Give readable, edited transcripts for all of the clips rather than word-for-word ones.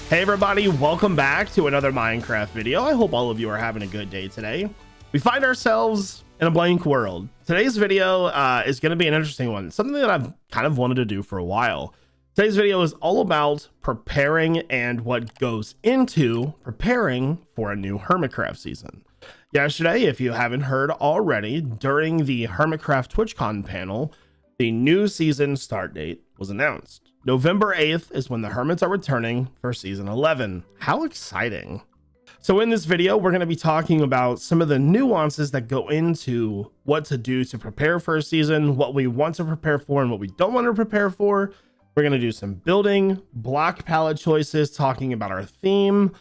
Hey everybody, welcome back to another Minecraft video. I hope all of you are having a good day today. We find ourselves in a blank world. Today's video is going to be an interesting one, something that I've kind of wanted to do for a while. Today's video is all about preparing and what goes into preparing for a new Hermitcraft season. Yesterday, if you haven't heard already, during the Hermitcraft TwitchCon panel, the new season start date was announced. November 8th is when the Hermits are returning for season 11. How exciting. So in this video, we're going to be talking about some of the nuances that go into what to do to prepare for a season, what we want to prepare for and what we don't want to prepare for. We're going to do some building, block palette choices, talking about our theme,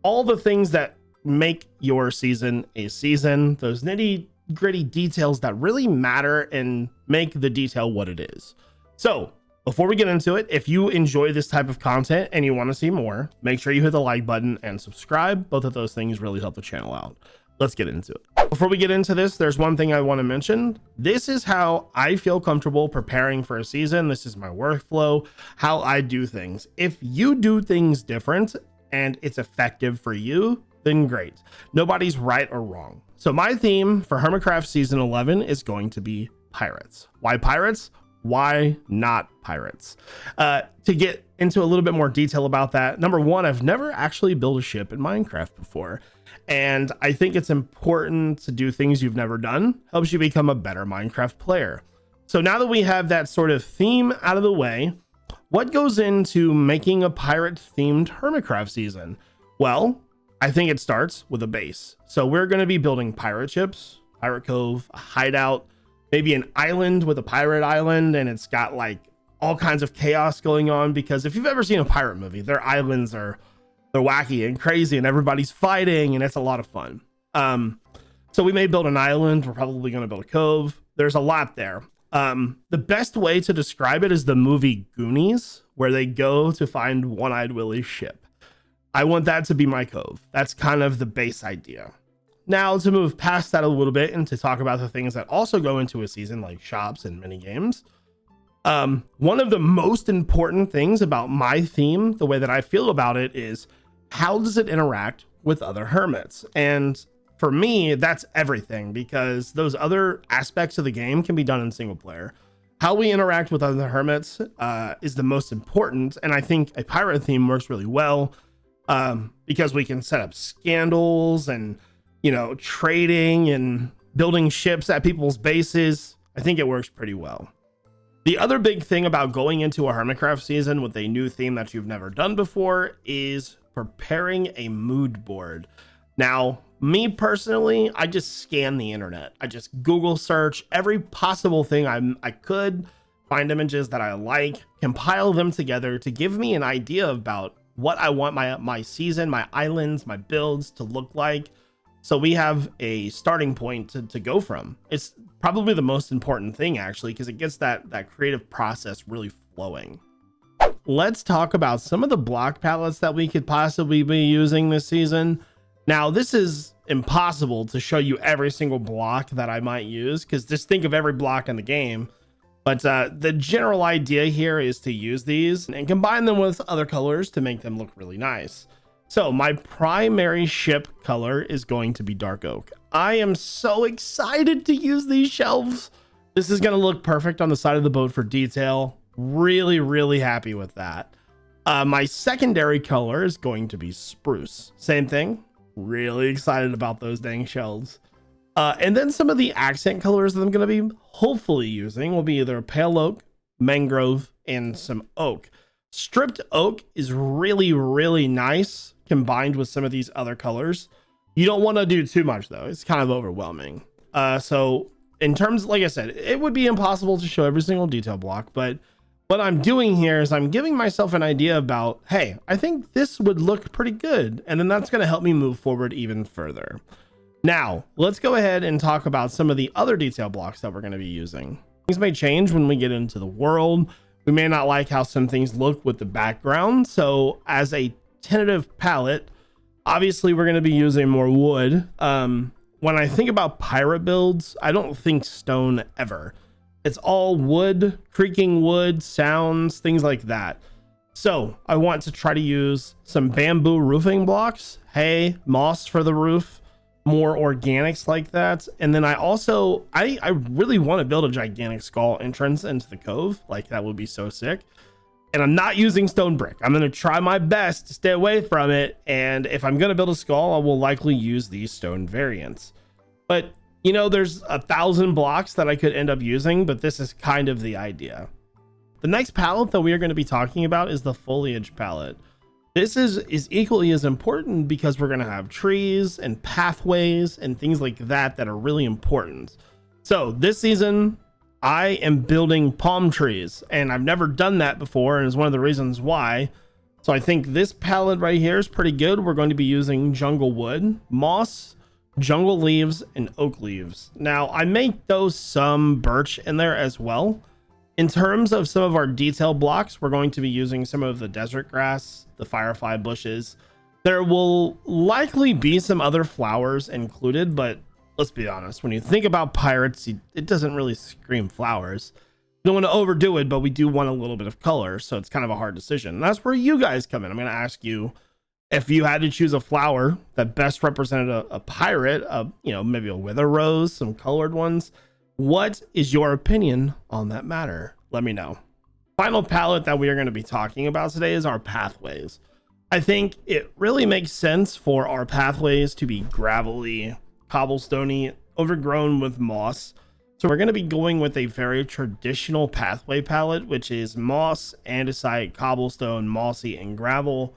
all the things that make your season a season, those nitty gritty details that really matter and make the detail what it is. So before we get into it, if you enjoy this type of content and you want to see more, make sure you hit the like button and subscribe. Both of those things really help the channel out. Let's get into it. Before we get into this, there's one thing I want to mention. This is how I feel comfortable preparing for a season. This is my workflow, how I do things. If you do things different and it's effective for you, then great. Nobody's right or wrong. So my theme for Hermitcraft season 11 is going to be pirates. Why pirates? Why not pirates? To get into a little bit more detail about that, number one, I've never actually built a ship in Minecraft before. And I think it's important to do things you've never done. Helps you become a better Minecraft player. So now that we have that sort of theme out of the way, what goes into making a pirate themed Hermitcraft season? Well, I think it starts with a base. So we're going to be building pirate ships, pirate cove, a hideout, maybe an island with a pirate island, and it's got like all kinds of chaos going on, because if you've ever seen a pirate movie, their islands are, they're wacky and crazy and everybody's fighting and it's a lot of fun. So we may build an island. We're probably going to build a cove. There's a lot there. The best way to describe it is the movie Goonies, where they go to find One-Eyed Willie's ship. I want that to be my cove. That's kind of the base idea. Now, to move past that a little bit and to talk about the things that also go into a season, like shops and mini games. One of the most important things about my theme, the way that I feel about it, is how does it interact with other hermits? And for me, that's everything, because those other aspects of the game can be done in single player. How we interact with other hermits is the most important. And I think a pirate theme works really well because we can set up scandals and, you know, trading and building ships at people's bases. I think it works pretty well. The other big thing about going into a Hermitcraft season with a new theme that you've never done before is preparing a mood board. Now, me personally, I just scan the internet. I just Google search every possible thing I could, find images that I like, compile them together to give me an idea about what I want my season, my islands, my builds to look like. So we have a starting point to go from. It's probably the most important thing, actually, because it gets that creative process really flowing. Let's talk about some of the block palettes that we could possibly be using this season. Now, this is impossible to show you every single block that I might use, because just think of every block in the game. But the general idea here is to use these and combine them with other colors to make them look really nice. So my primary ship color is going to be dark oak. I am so excited to use these shelves. This is going to look perfect on the side of the boat for detail. Really, really happy with that. My secondary color is going to be spruce. Same thing. Really excited about those dang shelves. And then some of the accent colors that I'm going to be hopefully using will be either pale oak, mangrove, and some oak. Stripped oak is really, really nice combined with some of these other colors. You don't want to do too much though. It's kind of overwhelming. So in terms, like I said, it would be impossible to show every single detail block, but what I'm doing here is I'm giving myself an idea about, hey, I think this would look pretty good. And then that's going to help me move forward even further. Now, let's go ahead and talk about some of the other detail blocks that we're going to be using. Things may change when we get into the world. We may not like how some things look with the background. So as a tentative palette, obviously we're going to be using more wood. When I think about pirate builds, I don't think stone ever. It's all wood, creaking wood, sounds, things like that. So I want to try to use some bamboo roofing blocks, hay, moss for the roof, more organics like that. And then I also, I really want to build a gigantic skull entrance into the cove. Like that would be so sick. And I'm not using stone brick. I'm going to try my best to stay away from it. And if I'm going to build a skull, I will likely use these stone variants. But you know, there's 1,000 blocks that I could end up using, but this is kind of the idea. The next palette that we are going to be talking about is the foliage palette. This is equally as important because we're going to have trees and pathways and things like that that are really important. So this season, I am building palm trees, and I've never done that before, and is one of the reasons why. So I think this palette right here is pretty good. We're going to be using jungle wood, moss, jungle leaves, and oak leaves. Now I may throw some birch in there as well. In terms of some of our detail blocks, we're going to be using some of the desert grass, the firefly bushes. There will likely be some other flowers included, but let's be honest, when you think about pirates, it doesn't really scream flowers. We don't want to overdo it, but we do want a little bit of color, so it's kind of a hard decision. And that's where you guys come in. I'm going to ask you, if you had to choose a flower that best represented a pirate, you know, maybe a wither rose, some colored ones, what is your opinion on that matter? Let me know. Final palette that we are going to be talking about today is our pathways. I think it really makes sense for our pathways to be gravelly, cobblestoney, overgrown with moss. So we're going to be going with a very traditional pathway palette, which is moss, andesite, cobblestone, mossy, and gravel.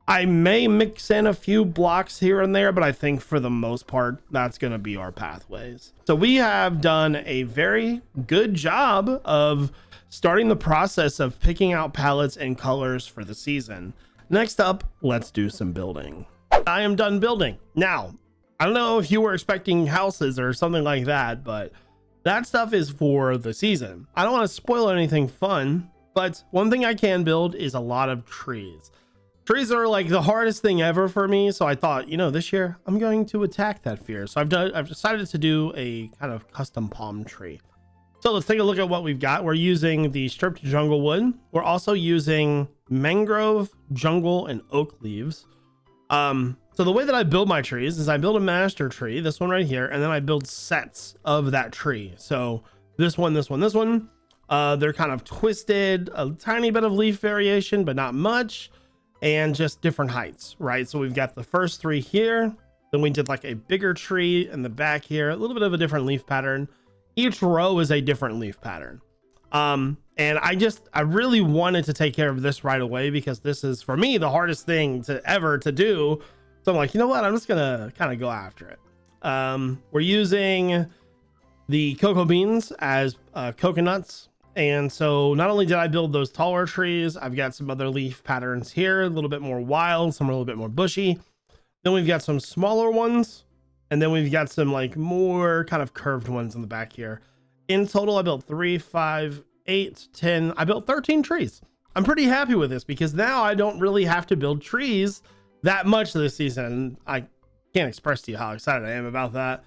I may mix in a few blocks here and there, but I think for the most part, that's going to be our pathways. So we have done a very good job of starting the process of picking out palettes and colors for the season. Next up, let's do some building. I am done building. Now, I don't know if you were expecting houses or something like that, but that stuff is for the season. I don't want to spoil anything fun, but one thing I can build is a lot of trees. Trees are like the hardest thing ever for me, so I thought, you know, this year I'm going to attack that fear. So I've decided to do a kind of custom palm tree. So let's take a look at what we've got. We're using the stripped jungle wood. We're also using mangrove, jungle, and oak leaves. So the way that I build my trees is I build a master tree, this one right here, and then I build sets of that tree. So this one, this one, this one. They're kind of twisted, a tiny bit of leaf variation, but not much. And just different heights, right? So we've got the first three here, then we did like a bigger tree in the back here, a little bit of a different leaf pattern. Each row is a different leaf pattern. And I really wanted to take care of this right away because this is, for me, the hardest thing to do. So I'm like, you know what? I'm just gonna kind of go after it. We're using the cocoa beans as coconuts. And so not only did I build those taller trees, I've got some other leaf patterns here, a little bit more wild, some a little bit more bushy. Then we've got some smaller ones. And then we've got some like more kind of curved ones in the back here. In total, I built 3, 5, 8, 10. I built 13 trees. I'm pretty happy with this because now I don't really have to build trees that much this season. And I can't express to you how excited I am about that.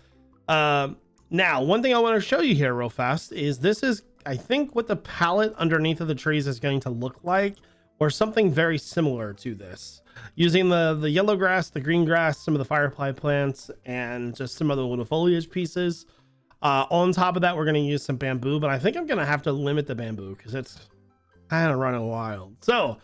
Now, one thing I want to show you here real fast is this is, I think, what the palette underneath of the trees is going to look like, or something very similar to this. Using the yellow grass, the green grass, some of the firefly plants, and just some other little foliage pieces. On top of that, we're going to use some bamboo, but I think I'm going to have to limit the bamboo because it's kind of running wild. So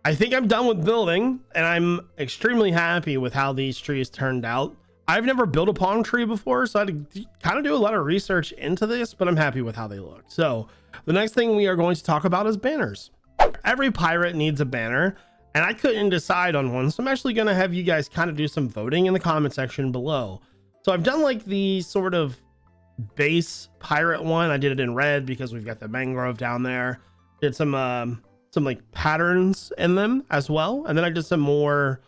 I think I'm done with building, and I'm extremely happy with how these trees turned out. I've never built a palm tree before, so I had to kind of do a lot of research into this, but I'm happy with how they look. So the next thing we are going to talk about is banners. Every pirate needs a banner, and I couldn't decide on one, so I'm actually going to have you guys kind of do some voting in the comment section below. So I've done like the sort of base pirate one. I did it in red because we've got the mangrove down there. Did some like patterns in them as well, and then I did some more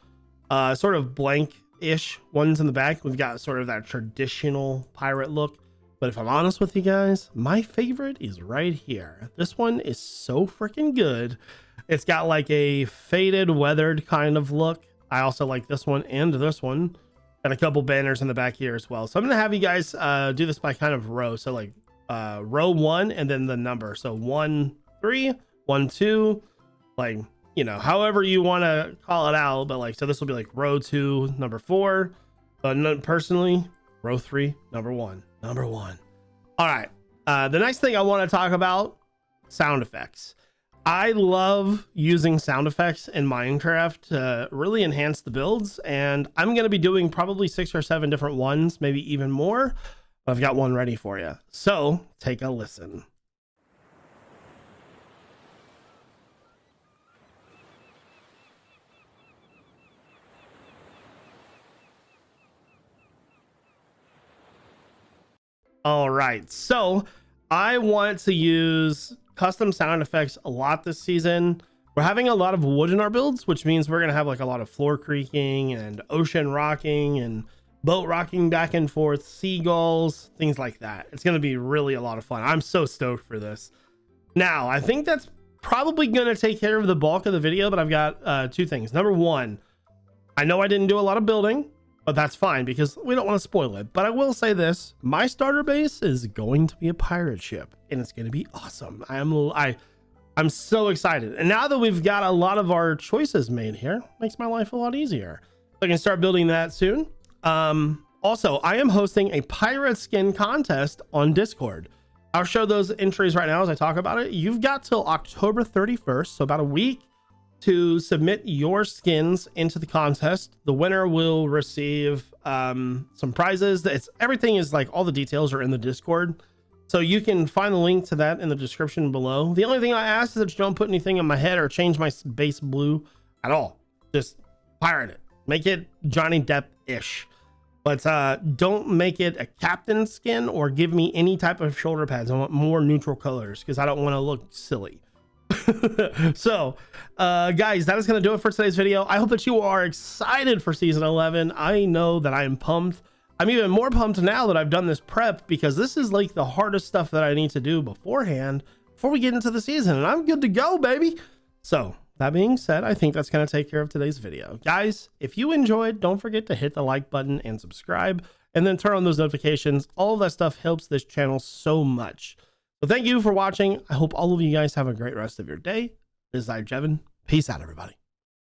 sort of blank-ish ones in the back. We've got sort of that traditional pirate look. But if I'm honest with you guys, my favorite is right here. This one is so freaking good. It's got like a faded, weathered kind of look. I also like this one and this one. And a couple banners in the back here as well. So I'm going to have you guys do this by kind of row. So like row 1 and then the number. So 1, 3, 1, 2, like you know, however you want to call it out. But like, so this will be like row 2, number 4, but personally, row 3, number 1. All right. The next thing I want to talk about, sound effects. I love using sound effects in Minecraft to really enhance the builds, and I'm going to be doing probably 6 or 7 different ones, maybe even more. I've got one ready for you, so take a listen. All right, so I want to use custom sound effects a lot this season. We're having a lot of wood in our builds, which means we're gonna have like a lot of floor creaking and ocean rocking and boat rocking back and forth, seagulls, things like that. It's gonna be really a lot of fun. I'm so stoked for this. Now, I think that's probably gonna take care of the bulk of the video, but I've got 2 things. Number 1, I know I didn't do a lot of building, but that's fine because we don't want to spoil it. But I will say this, my starter base is going to be a pirate ship and it's going to be awesome. I'm so excited. And now that we've got a lot of our choices made here, makes my life a lot easier. So I can start building that soon. Also, I am hosting a pirate skin contest on Discord. I'll show those entries right now as I talk about it. You've got till October 31st, so about a week, to submit your skins into the contest. The winner will receive some prizes. Everything is like, all the details are in the Discord, so you can find the link to that in the description below. The only thing I ask is that you don't put anything in my head or change my base blue at all. Just pirate it, make it Johnny Depp-ish, but don't make it a captain skin or give me any type of shoulder pads. I want more neutral colors because I don't want to look silly. So guys, that is going to do it for today's video. I hope that you are excited for season 11. I know that I am pumped. I'm even more pumped now that I've done this prep, because this is like the hardest stuff that I need to do beforehand before we get into the season, and I'm good to go, baby. So that being said, I think that's going to take care of today's video. Guys, if you enjoyed, don't forget to hit the like button and subscribe, and then turn on those notifications. All of that stuff helps this channel so much. So thank you for watching. I hope all of you guys have a great rest of your day. This is iJevin. Peace out, everybody.